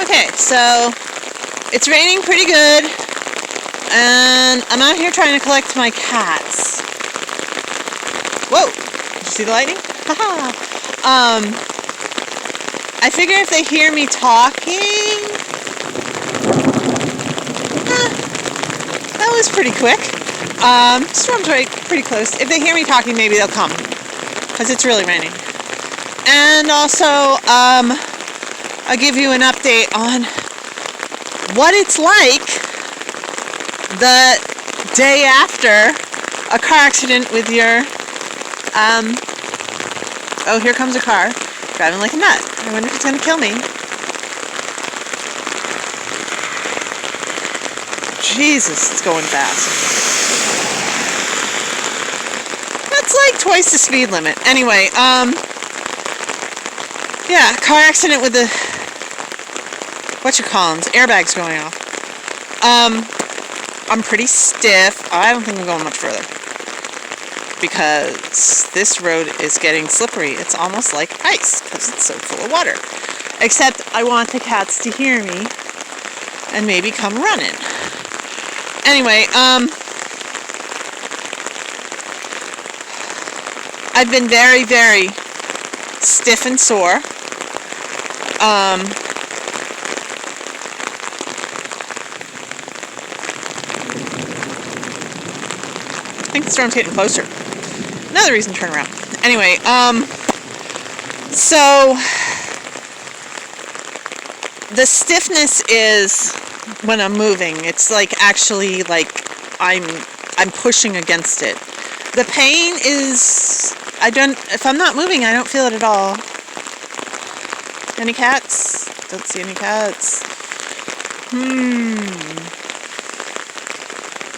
Okay, so it's raining pretty good, and I'm out here trying to collect my cats. Whoa! Did you see the lightning? Haha! I figure if they hear me talking... that was pretty quick. Storm's pretty close. If they hear me talking, maybe they'll come, because it's really raining. And also, I'll give you an update on what it's like the day after a car accident with your, oh, here comes a car, driving like a nut. I wonder if it's going to kill me. Jesus, it's going fast. That's like twice the speed limit. Anyway, yeah, car accident with the, airbags going off. I'm pretty stiff. I don't think I'm going much further, because this road is getting slippery. It's almost like ice, because it's so full of water. Except I want the cats to hear me and maybe come running. Anyway, I've been very, very stiff and sore. I think the storm's getting closer. Another reason to turn around. Anyway, so the stiffness is when I'm moving. It's like actually like I'm pushing against it. The pain is, if I'm not moving, I don't feel it at all. Any cats? Don't see any cats.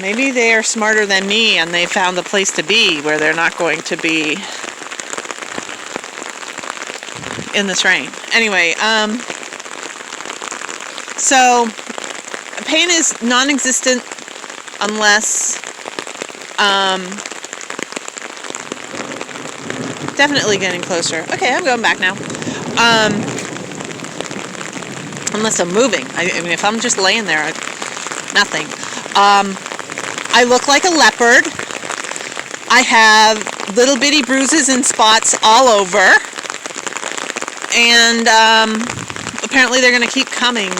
Maybe they are smarter than me and they found a place to be where they're not going to be in this rain. Anyway, so pain is non-existent unless definitely getting closer. Okay, I'm going back now. Unless I'm moving. I mean, if I'm just laying there, nothing. I look like a leopard. I have little bitty bruises and spots all over. And apparently they're going to keep coming.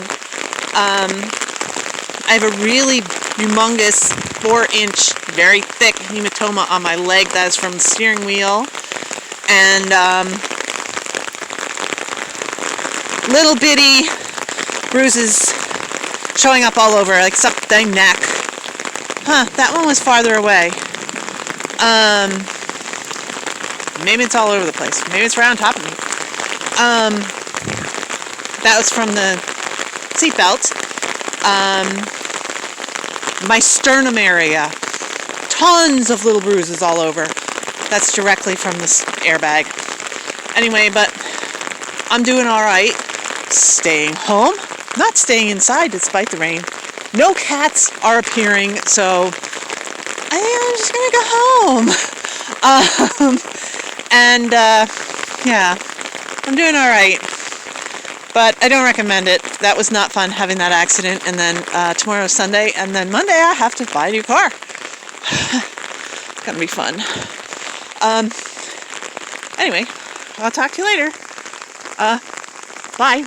I have a really humongous 4-inch, very thick hematoma on my leg that is from the steering wheel. And little bitty bruises showing up all over, like up my neck. Huh, that one was farther away. Maybe it's all over the place. Maybe it's right on top of me. That was from the seatbelt. My sternum area. Tons of little bruises all over. That's directly from this airbag. Anyway, but I'm doing all right. Staying home. Not staying inside despite the rain. No cats are appearing, so I think I'm just gonna go home. Yeah, I'm doing all right. But I don't recommend it. That was not fun having that accident. And then tomorrow's Sunday, and then Monday I have to buy a new car. It's gonna be fun. Anyway, I'll talk to you later. Bye.